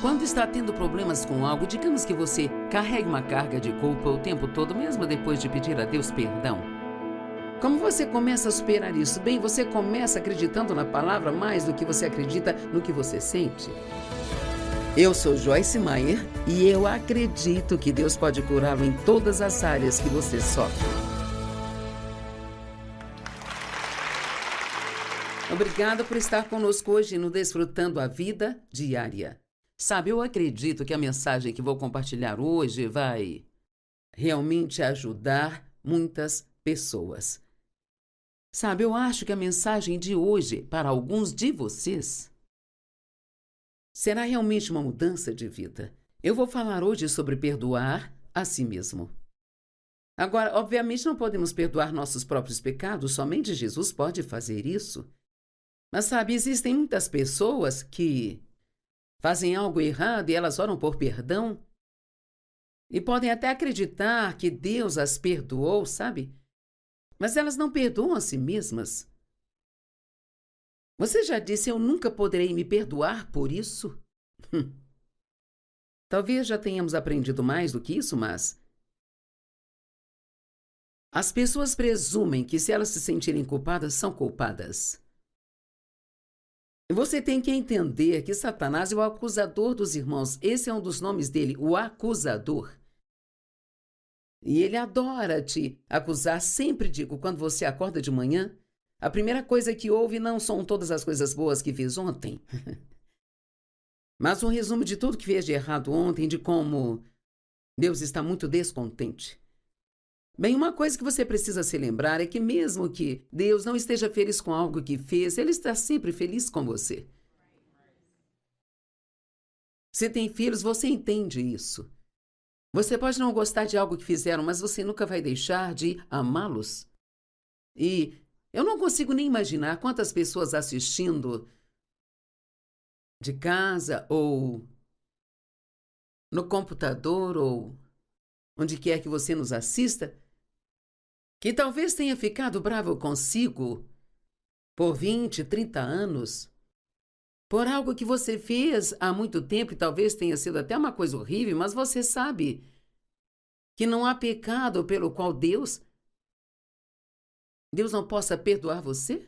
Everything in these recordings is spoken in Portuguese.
Quando está tendo problemas com algo, digamos que você carregue uma carga de culpa o tempo todo, mesmo depois de pedir a Deus perdão. Como você começa a superar isso? Bem, você começa acreditando na palavra mais do que você acredita no que você sente. Eu sou Joyce Meyer e eu acredito que Deus pode curá-lo em todas as áreas que você sofre. Obrigada por estar conosco hoje no Desfrutando a Vida Diária. Sabe, eu acredito que a mensagem que vou compartilhar hoje vai realmente ajudar muitas pessoas. Sabe, eu acho que a mensagem de hoje, para alguns de vocês, será realmente uma mudança de vida. Eu vou falar hoje sobre perdoar a si mesmo. Agora, obviamente não podemos perdoar nossos próprios pecados, somente Jesus pode fazer isso. Mas sabe, existem muitas pessoas que fazem algo errado e elas oram por perdão e podem até acreditar que Deus as perdoou, sabe? Mas elas não perdoam a si mesmas. Você já disse, eu nunca poderei me perdoar por isso? Talvez já tenhamos aprendido mais do que isso, mas as pessoas presumem que se elas se sentirem culpadas, são culpadas. Você tem que entender que Satanás é o acusador dos irmãos. Esse é um dos nomes dele, o acusador. E ele adora te acusar. Sempre digo, quando você acorda de manhã, a primeira coisa que ouve não são todas as coisas boas que fiz ontem, mas um resumo de tudo que fez de errado ontem, de como Deus está muito descontente. Bem, uma coisa que você precisa se lembrar é que mesmo que Deus não esteja feliz com algo que fez, Ele está sempre feliz com você. Se tem filhos, você entende isso. Você pode não gostar de algo que fizeram, mas você nunca vai deixar de amá-los. E eu não consigo nem imaginar quantas pessoas assistindo de casa ou no computador ou onde quer que você nos assista, que talvez tenha ficado bravo consigo por 20, 30 anos, por algo que você fez há muito tempo e talvez tenha sido até uma coisa horrível, mas você sabe que não há pecado pelo qual Deus não possa perdoar você?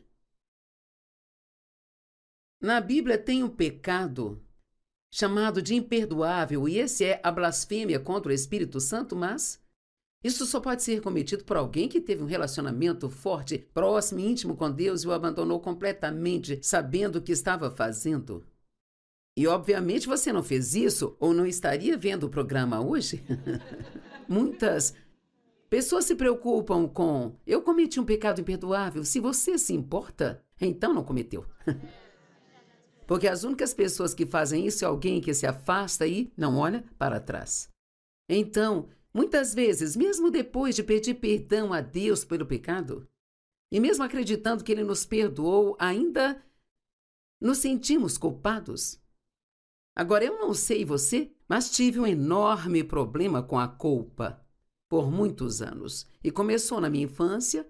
Na Bíblia tem um pecado chamado de imperdoável, e esse é a blasfêmia contra o Espírito Santo, mas isso só pode ser cometido por alguém que teve um relacionamento forte, próximo e íntimo com Deus e o abandonou completamente, sabendo o que estava fazendo. E obviamente você não fez isso ou não estaria vendo o programa hoje. Muitas pessoas se preocupam com, eu cometi um pecado imperdoável. Se você se importa, então não cometeu. Porque as únicas pessoas que fazem isso é alguém que se afasta e não olha para trás. Então, muitas vezes, mesmo depois de pedir perdão a Deus pelo pecado, e mesmo acreditando que Ele nos perdoou, ainda nos sentimos culpados. Agora, eu não sei você, mas tive um enorme problema com a culpa por muitos anos. E começou na minha infância,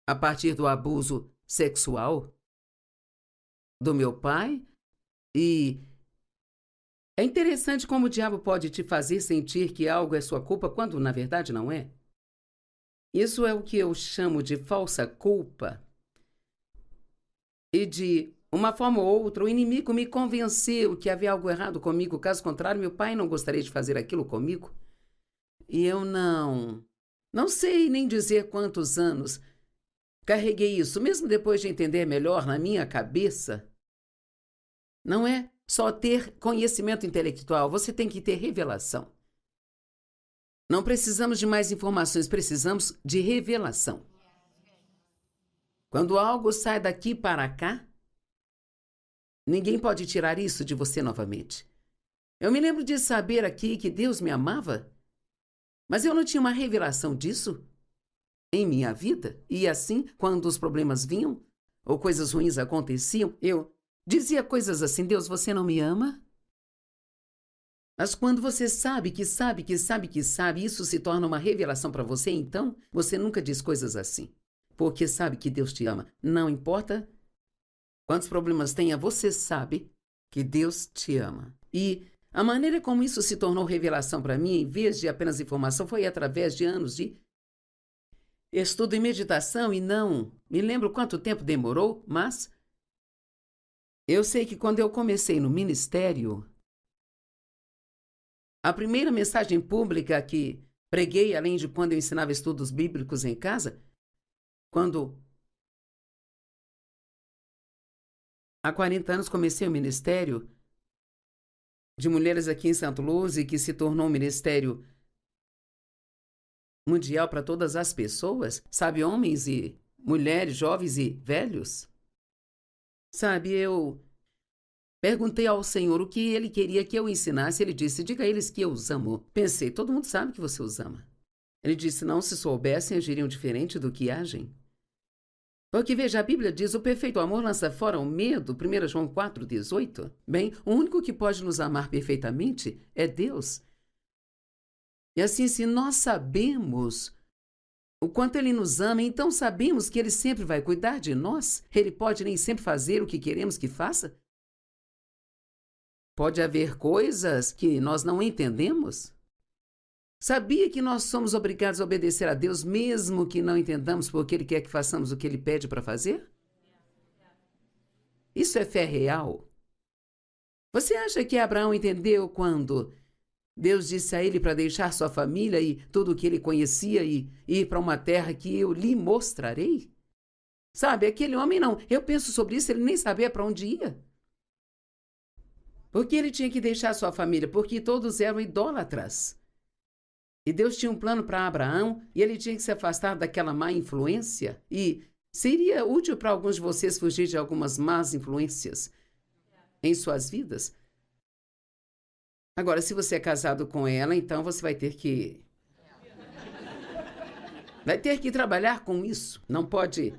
a partir do abuso sexual do meu pai, e é interessante como o diabo pode te fazer sentir que algo é sua culpa quando na verdade não é. Isso é o que eu chamo de falsa culpa. E de uma forma ou outra, o inimigo me convenceu que havia algo errado comigo, caso contrário, meu pai não gostaria de fazer aquilo comigo. E eu não sei nem dizer quantos anos carreguei isso, mesmo depois de entender melhor na minha cabeça. Não é só ter conhecimento intelectual, você tem que ter revelação. Não precisamos de mais informações, precisamos de revelação. Quando algo sai daqui para cá, ninguém pode tirar isso de você novamente. Eu me lembro de saber aqui que Deus me amava, mas eu não tinha uma revelação disso em minha vida. E assim, quando os problemas vinham, ou coisas ruins aconteciam, eu dizia coisas assim, Deus, você não me ama? Mas quando você sabe, isso se torna uma revelação para você, então você nunca diz coisas assim. Porque sabe que Deus te ama. Não importa quantos problemas tenha, você sabe que Deus te ama. E a maneira como isso se tornou revelação para mim, em vez de apenas informação, foi através de anos de estudo e meditação, e não me lembro quanto tempo demorou, mas eu sei que quando eu comecei no ministério, a primeira mensagem pública que preguei, além de quando eu ensinava estudos bíblicos em casa, quando há 40 anos comecei o ministério de mulheres aqui em Santo Luz, e que se tornou um ministério mundial para todas as pessoas, sabe, homens e mulheres, jovens e velhos. Sabe, eu perguntei ao Senhor o que Ele queria que eu ensinasse. Ele disse, diga a eles que eu os amo. Pensei, todo mundo sabe que você os ama. Ele disse, não, se soubessem, agiriam diferente do que agem. Porque, veja, a Bíblia diz, o perfeito amor lança fora o medo, 1 João 4,18. Bem, o único que pode nos amar perfeitamente é Deus. E assim, se nós sabemos o quanto Ele nos ama, então sabemos que Ele sempre vai cuidar de nós. Ele pode nem sempre fazer o que queremos que faça. Pode haver coisas que nós não entendemos. Sabia que nós somos obrigados a obedecer a Deus, mesmo que não entendamos porque Ele quer que façamos o que Ele pede para fazer? Isso é fé real. Você acha que Abraão entendeu quando Deus disse a ele para deixar sua família e tudo o que ele conhecia e ir para uma terra que eu lhe mostrarei? Sabe, aquele homem não. Eu penso sobre isso, ele nem sabia para onde ia. Porque ele tinha que deixar sua família? Porque todos eram idólatras. E Deus tinha um plano para Abraão e ele tinha que se afastar daquela má influência. E seria útil para alguns de vocês fugir de algumas más influências em suas vidas. Agora, se você é casado com ela, então você vai ter que trabalhar com isso. Não pode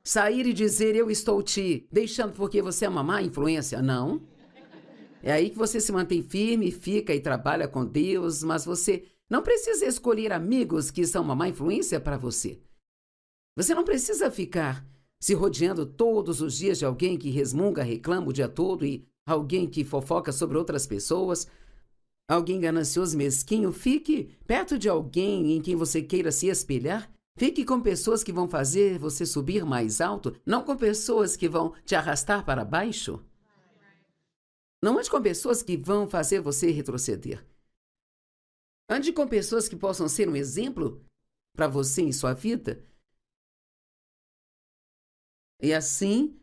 sair e dizer, eu estou te deixando porque você é uma má influência. Não. É aí que você se mantém firme, fica e trabalha com Deus, mas você não precisa escolher amigos que são uma má influência para você. Você não precisa ficar se rodeando todos os dias de alguém que resmunga, reclama o dia todo e alguém que fofoca sobre outras pessoas, alguém ganancioso, mesquinho. Fique perto de alguém em quem você queira se espelhar. Fique com pessoas que vão fazer você subir mais alto, não com pessoas que vão te arrastar para baixo. Não ande com pessoas que vão fazer você retroceder. Ande com pessoas que possam ser um exemplo para você em sua vida. E assim,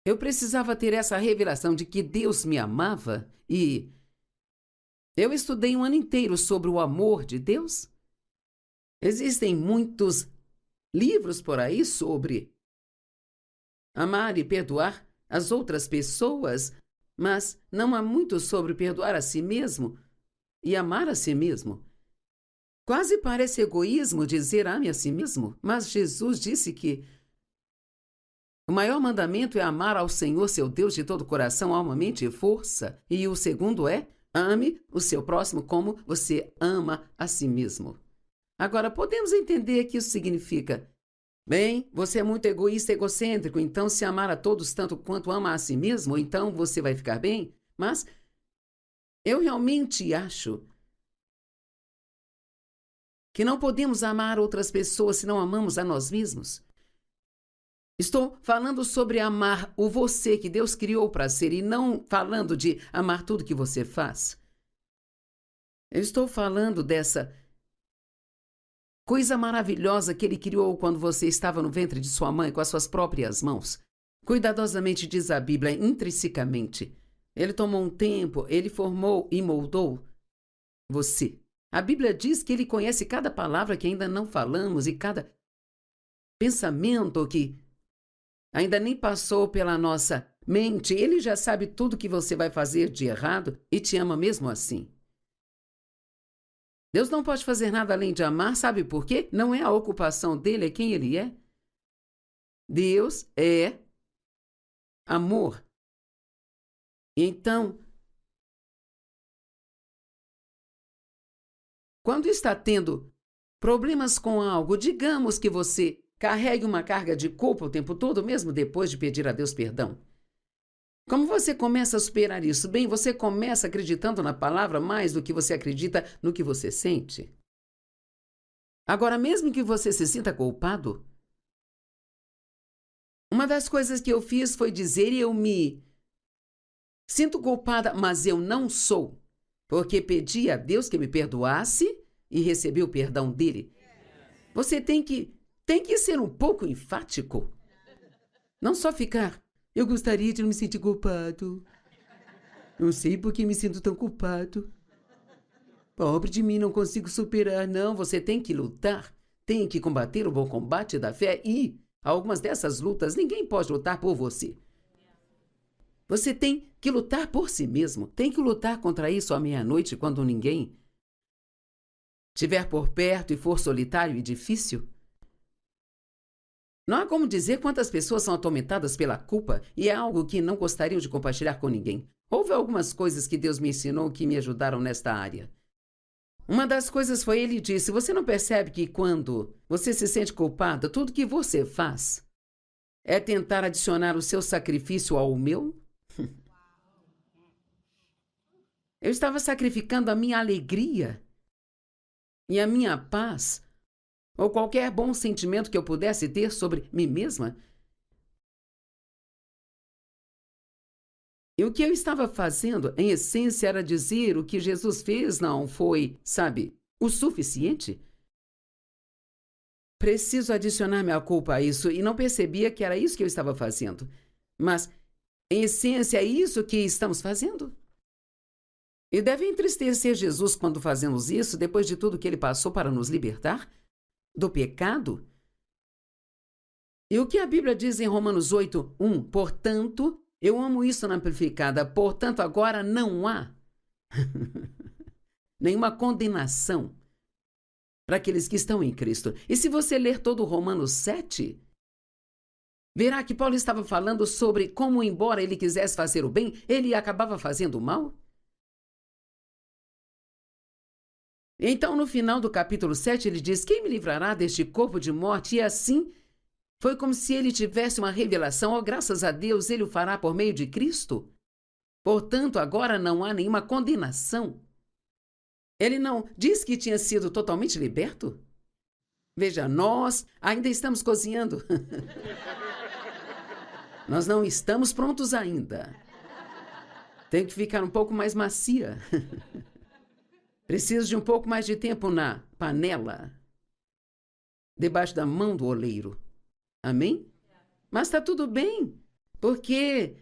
eu precisava ter essa revelação de que Deus me amava e eu estudei um ano inteiro sobre o amor de Deus. Existem muitos livros por aí sobre amar e perdoar as outras pessoas, mas não há muito sobre perdoar a si mesmo e amar a si mesmo. Quase parece egoísmo dizer ame a si mesmo, mas Jesus disse que o maior mandamento é amar ao Senhor, seu Deus, de todo o coração, alma, mente e força. E o segundo é ame o seu próximo como você ama a si mesmo. Agora, podemos entender que isso significa, bem, você é muito egoísta e egocêntrico, então se amar a todos tanto quanto ama a si mesmo, então você vai ficar bem? Mas eu realmente acho que não podemos amar outras pessoas se não amamos a nós mesmos. Estou falando sobre amar o você que Deus criou para ser e não falando de amar tudo que você faz. Eu estou falando dessa coisa maravilhosa que Ele criou quando você estava no ventre de sua mãe com as suas próprias mãos. Cuidadosamente diz a Bíblia, intrinsecamente. Ele tomou um tempo, Ele formou e moldou você. A Bíblia diz que Ele conhece cada palavra que ainda não falamos e cada pensamento que ainda nem passou pela nossa mente. Ele já sabe tudo que você vai fazer de errado e te ama mesmo assim. Deus não pode fazer nada além de amar, sabe por quê? Não é a ocupação dele, é quem ele é. Deus é amor. Então, quando está tendo problemas com algo, digamos que você carregue uma carga de culpa o tempo todo, mesmo depois de pedir a Deus perdão. Como você começa a superar isso? Bem, você começa acreditando na palavra mais do que você acredita no que você sente. Agora, mesmo que você se sinta culpado, uma das coisas que eu fiz foi dizer: eu me sinto culpada, mas eu não sou, porque pedi a Deus que me perdoasse e recebi o perdão dele. Você tem que ser um pouco enfático. Não só ficar: eu gostaria de não me sentir culpado. Não sei por que me sinto tão culpado. Pobre de mim, não consigo superar. Não, você tem que lutar. Tem que combater o bom combate da fé e algumas dessas lutas ninguém pode lutar por você. Você tem que lutar por si mesmo. Tem que lutar contra isso à meia-noite quando ninguém estiver por perto e for solitário e difícil. Não há como dizer quantas pessoas são atormentadas pela culpa e é algo que não gostariam de compartilhar com ninguém. Houve algumas coisas que Deus me ensinou que me ajudaram nesta área. Uma das coisas foi, ele disse: você não percebe que quando você se sente culpada, tudo que você faz é tentar adicionar o seu sacrifício ao meu? Eu estava sacrificando a minha alegria e a minha paz, ou qualquer bom sentimento que eu pudesse ter sobre mim mesma. E o que eu estava fazendo, em essência, era dizer: o que Jesus fez não foi, sabe, o suficiente. Preciso adicionar minha culpa a isso, e não percebia que era isso que eu estava fazendo. Mas, em essência, é isso que estamos fazendo. E deve entristecer Jesus quando fazemos isso, depois de tudo que ele passou para nos libertar do pecado. E o que a Bíblia diz em Romanos 8:1? Portanto, eu amo isso na amplificada. Portanto, agora não há nenhuma condenação para aqueles que estão em Cristo. E se você ler todo Romanos 7, verá que Paulo estava falando sobre como, embora ele quisesse fazer o bem, ele acabava fazendo o mal. Então, no final do capítulo 7, ele diz: quem me livrará deste corpo de morte? E assim, foi como se ele tivesse uma revelação: oh, graças a Deus, ele o fará por meio de Cristo. Portanto, agora não há nenhuma condenação. Ele não diz que tinha sido totalmente liberto? Veja, nós ainda estamos cozinhando. Nós não estamos prontos ainda. Tem que ficar um pouco mais macia. Preciso de um pouco mais de tempo na panela, debaixo da mão do oleiro. Amém? Mas está tudo bem, porque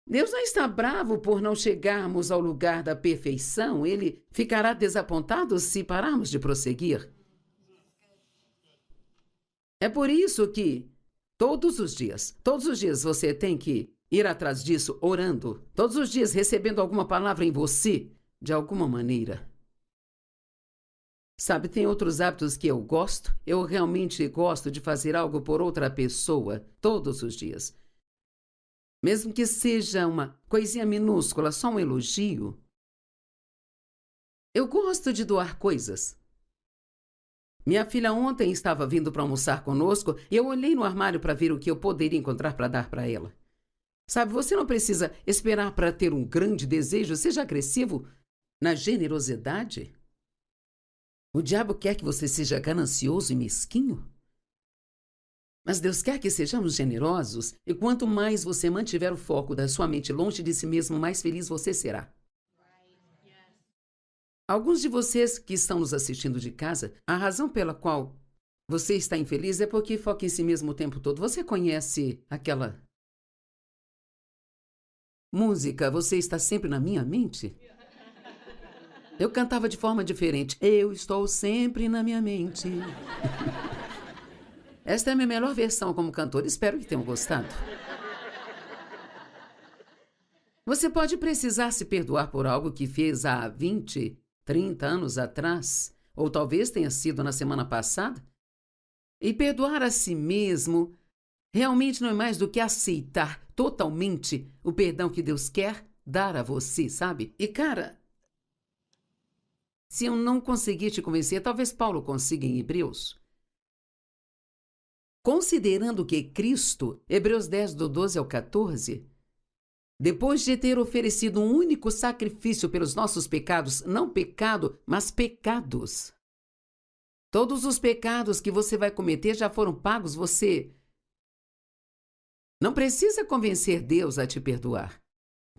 Deus não está bravo por não chegarmos ao lugar da perfeição. Ele ficará desapontado se pararmos de prosseguir. É por isso que todos os dias você tem que ir atrás disso, orando. Todos os dias recebendo alguma palavra em você, de alguma maneira. Sabe, tem outros hábitos que eu gosto. Eu realmente gosto de fazer algo por outra pessoa todos os dias. Mesmo que seja uma coisinha minúscula, só um elogio. Eu gosto de doar coisas. Minha filha ontem estava vindo para almoçar conosco e eu olhei no armário para ver o que eu poderia encontrar para dar para ela. Sabe, você não precisa esperar para ter um grande desejo. Seja agressivo na generosidade. O diabo quer que você seja ganancioso e mesquinho. Mas Deus quer que sejamos generosos, e quanto mais você mantiver o foco da sua mente longe de si mesmo, mais feliz você será. Alguns de vocês que estão nos assistindo de casa, a razão pela qual você está infeliz é porque foca em si mesmo o tempo todo. Você conhece aquela música, Você Está Sempre na Minha Mente? Eu cantava de forma diferente. Eu estou sempre na minha mente. Esta é a minha melhor versão como cantor. Espero que tenham gostado. Você pode precisar se perdoar por algo que fez há 20, 30 anos atrás, ou talvez tenha sido na semana passada. E perdoar a si mesmo realmente não é mais do que aceitar totalmente o perdão que Deus quer dar a você, sabe? E cara, se eu não conseguir te convencer, talvez Paulo consiga em Hebreus. Considerando que Cristo, Hebreus 10, do 12 ao 14, Depois de ter oferecido um único sacrifício pelos nossos pecados, não pecado, mas pecados. Todos os pecados que você vai cometer já foram pagos, você não precisa convencer Deus a te perdoar.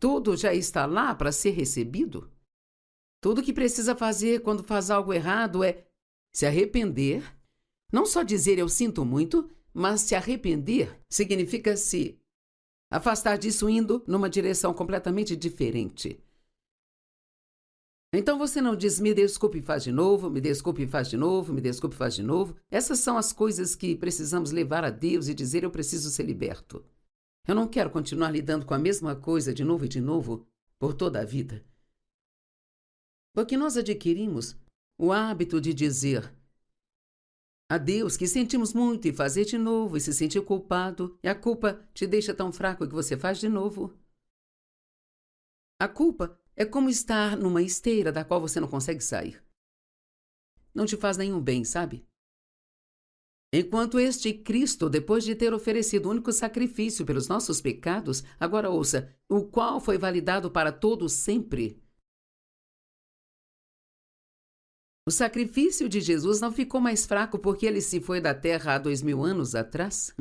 Tudo já está lá para ser recebido. Tudo que precisa fazer quando faz algo errado é se arrepender. Não só dizer eu sinto muito, mas se arrepender significa se afastar disso indo numa direção completamente diferente. Então você não diz me desculpe e faz de novo, me desculpe e faz de novo, me desculpe e faz de novo. Essas são as coisas que precisamos levar a Deus e dizer eu preciso ser liberto. Eu não quero continuar lidando com a mesma coisa de novo e de novo por toda a vida. Porque nós adquirimos o hábito de dizer a Deus que sentimos muito e fazer de novo e se sentir culpado, e a culpa te deixa tão fraco que você faz de novo. A culpa é como estar numa esteira da qual você não consegue sair. Não te faz nenhum bem, sabe? Enquanto este Cristo, depois de ter oferecido o único sacrifício pelos nossos pecados, agora ouça, o qual foi validado para todos sempre. O sacrifício de Jesus não ficou mais fraco porque ele se foi da terra há 2000 anos atrás?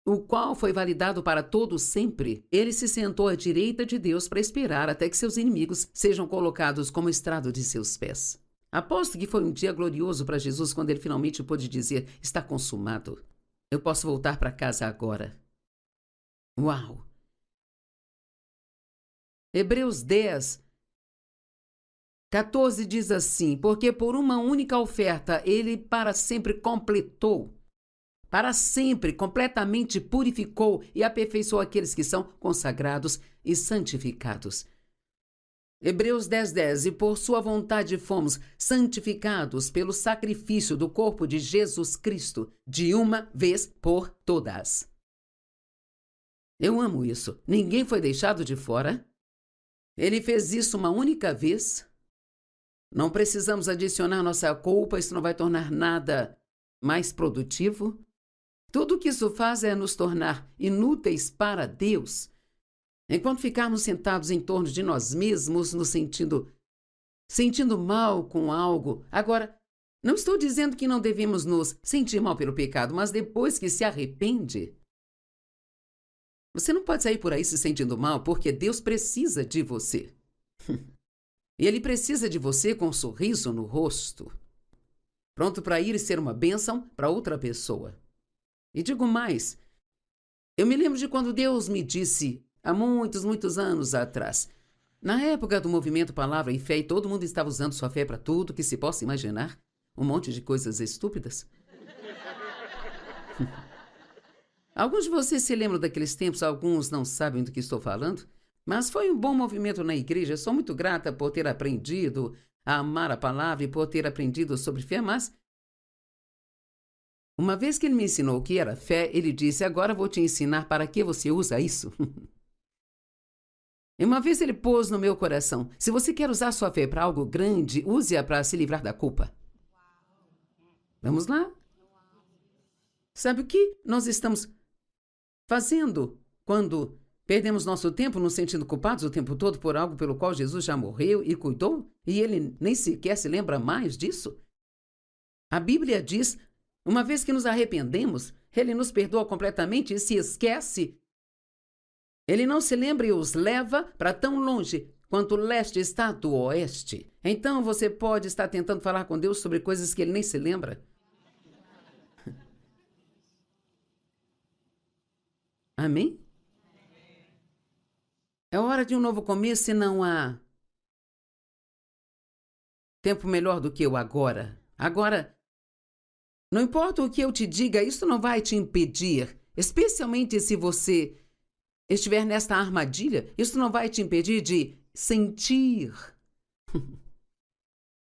O qual foi validado para todos sempre. Ele se sentou à direita de Deus para esperar até que seus inimigos sejam colocados como estrado de seus pés. Aposto que foi um dia glorioso para Jesus quando ele finalmente pôde dizer, está consumado. Eu posso voltar para casa agora. Uau! Hebreus 10, 14 diz assim, porque por uma única oferta ele para sempre completou, para sempre completamente purificou e aperfeiçoou aqueles que são consagrados e santificados. Hebreus 10:10, e por sua vontade fomos santificados pelo sacrifício do corpo de Jesus Cristo, de uma vez por todas. Eu amo isso. Ninguém foi deixado de fora. Ele fez isso uma única vez. Não precisamos adicionar nossa culpa, isso não vai tornar nada mais produtivo. Tudo o que isso faz é nos tornar inúteis para Deus. Enquanto ficarmos sentados em torno de nós mesmos, nos sentindo mal com algo. Agora, não estou dizendo que não devemos nos sentir mal pelo pecado, mas depois que se arrepende, você não pode sair por aí se sentindo mal, porque Deus precisa de você. E Ele precisa de você com um sorriso no rosto, pronto para ir e ser uma bênção para outra pessoa. E digo mais, eu me lembro de quando Deus me disse, há muitos anos atrás, na época do movimento Palavra e Fé, e todo mundo estava usando sua fé para tudo que se possa imaginar, um monte de coisas estúpidas. Alguns de vocês se lembram daqueles tempos, alguns não sabem do que estou falando, mas foi um bom movimento na igreja. Sou muito grata por ter aprendido a amar a palavra e por ter aprendido sobre fé, mas uma vez que ele me ensinou o que era fé, ele disse, agora vou te ensinar para que você usa isso. E uma vez ele pôs no meu coração, se você quer usar sua fé para algo grande, use-a para se livrar da culpa. Vamos lá? Sabe o que nós estamos fazendo quando perdemos nosso tempo nos sentindo culpados o tempo todo por algo pelo qual Jesus já morreu e cuidou, e ele nem sequer se lembra mais disso? A Bíblia diz, uma vez que nos arrependemos, ele nos perdoa completamente e se esquece. Ele não se lembra e os leva para tão longe quanto o leste está do oeste. Então você pode estar tentando falar com Deus sobre coisas que ele nem se lembra. Amém? É hora de um novo começo e não há tempo melhor do que o agora. Agora, não importa o que eu te diga, isso não vai te impedir, especialmente se você estiver nesta armadilha, isso não vai te impedir de sentir.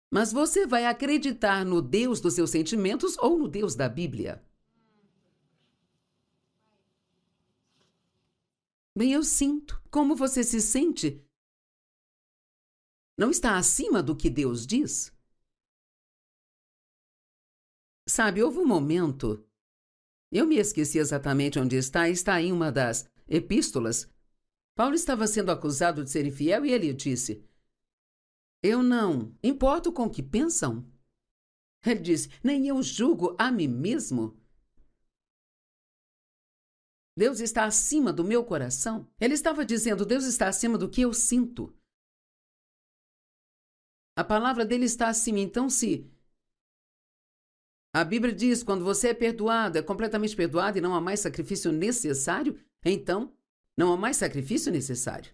Mas você vai acreditar no Deus dos seus sentimentos ou no Deus da Bíblia. Bem, eu sinto. Como você se sente? Não está acima do que Deus diz? Sabe, houve um momento, eu me esqueci exatamente onde está em uma das epístolas, Paulo estava sendo acusado de ser infiel e ele disse: eu não importo com o que pensam. Ele disse: nem eu julgo a mim mesmo. Deus está acima do meu coração. Ele estava dizendo: Deus está acima do que eu sinto. A palavra dele está acima. Então, se a Bíblia diz, quando você é perdoado, é completamente perdoado e não há mais sacrifício necessário, então não há mais sacrifício necessário.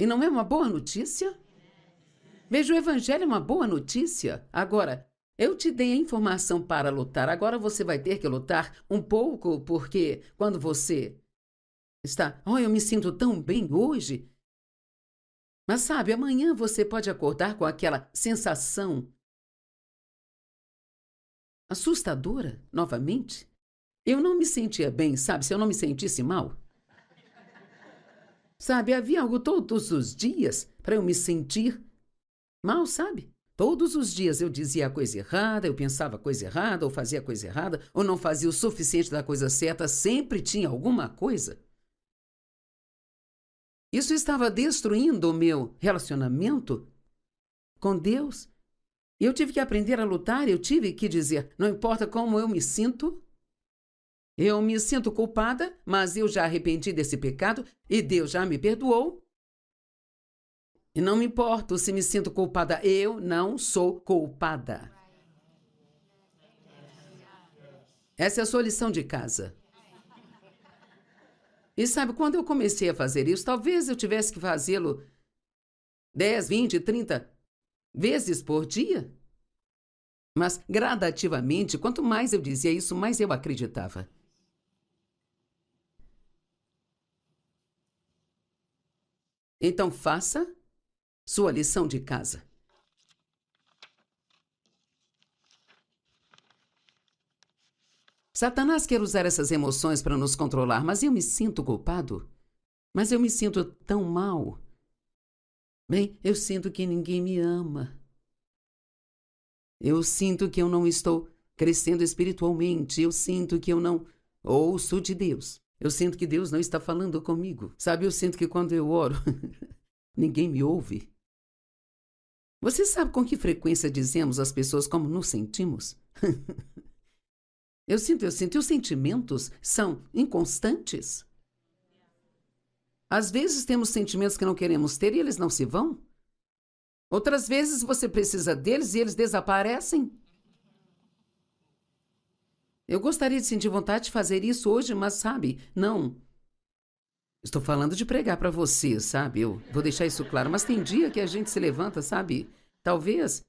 E não é uma boa notícia? Veja, o Evangelho é uma boa notícia. Agora, eu te dei a informação para lutar. Agora você vai ter que lutar um pouco, porque quando você está, eu me sinto tão bem hoje. Mas sabe, amanhã você pode acordar com aquela sensação assustadora novamente. Eu não me sentia bem, sabe? Se eu não me sentisse mal. Sabe, havia algo todos os dias para eu me sentir mal, sabe? Todos os dias eu dizia a coisa errada, eu pensava a coisa errada, ou fazia a coisa errada, ou não fazia o suficiente da coisa certa, sempre tinha alguma coisa. Isso estava destruindo o meu relacionamento com Deus. E eu tive que aprender a lutar, eu tive que dizer, não importa como eu me sinto culpada, mas eu já arrependi desse pecado e Deus já me perdoou. E não me importo se me sinto culpada, eu não sou culpada. Essa é a sua lição de casa. E sabe, quando eu comecei a fazer isso, talvez eu tivesse que fazê-lo 10, 20, 30 vezes por dia. Mas, gradativamente, quanto mais eu dizia isso, mais eu acreditava. Então, faça sua lição de casa. Satanás quer usar essas emoções para nos controlar, mas eu me sinto culpado. Mas eu me sinto tão mal. Bem, eu sinto que ninguém me ama. Eu sinto que eu não estou crescendo espiritualmente. Eu sinto que eu não ouço de Deus. Eu sinto que Deus não está falando comigo. Sabe, eu sinto que quando eu oro, ninguém me ouve. Você sabe com que frequência dizemos às pessoas como nos sentimos? Eu sinto. E os sentimentos são inconstantes. Às vezes temos sentimentos que não queremos ter e eles não se vão. Outras vezes você precisa deles e eles desaparecem. Eu gostaria de sentir vontade de fazer isso hoje, mas sabe, não. Estou falando de pregar para você, sabe? Eu vou deixar isso claro, mas tem dia que a gente se levanta, sabe? Talvez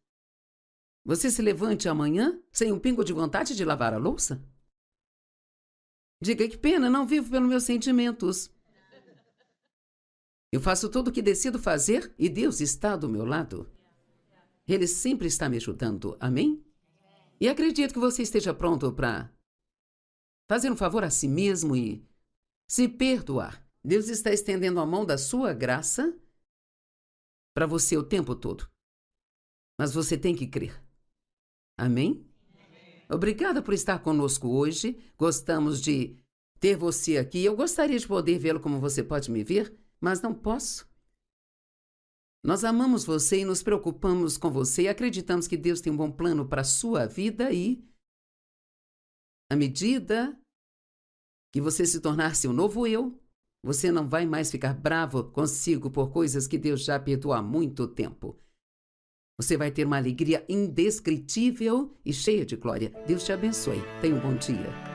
você se levante amanhã sem um pingo de vontade de lavar a louça. Diga: que pena, não vivo pelos meus sentimentos. Eu faço tudo o que decido fazer e Deus está do meu lado. Ele sempre está me ajudando, amém? E acredito que você esteja pronto para fazer um favor a si mesmo e se perdoar. Deus está estendendo a mão da sua graça para você o tempo todo. Mas você tem que crer. Amém? Obrigada por estar conosco hoje. Gostamos de ter você aqui. Eu gostaria de poder vê-lo como você pode me ver, mas não posso. Nós amamos você e nos preocupamos com você e acreditamos que Deus tem um bom plano para a sua vida e, à medida que você se tornar seu novo eu, você não vai mais ficar bravo consigo por coisas que Deus já perdoou há muito tempo. Você vai ter uma alegria indescritível e cheia de glória. Deus te abençoe. Tenha um bom dia.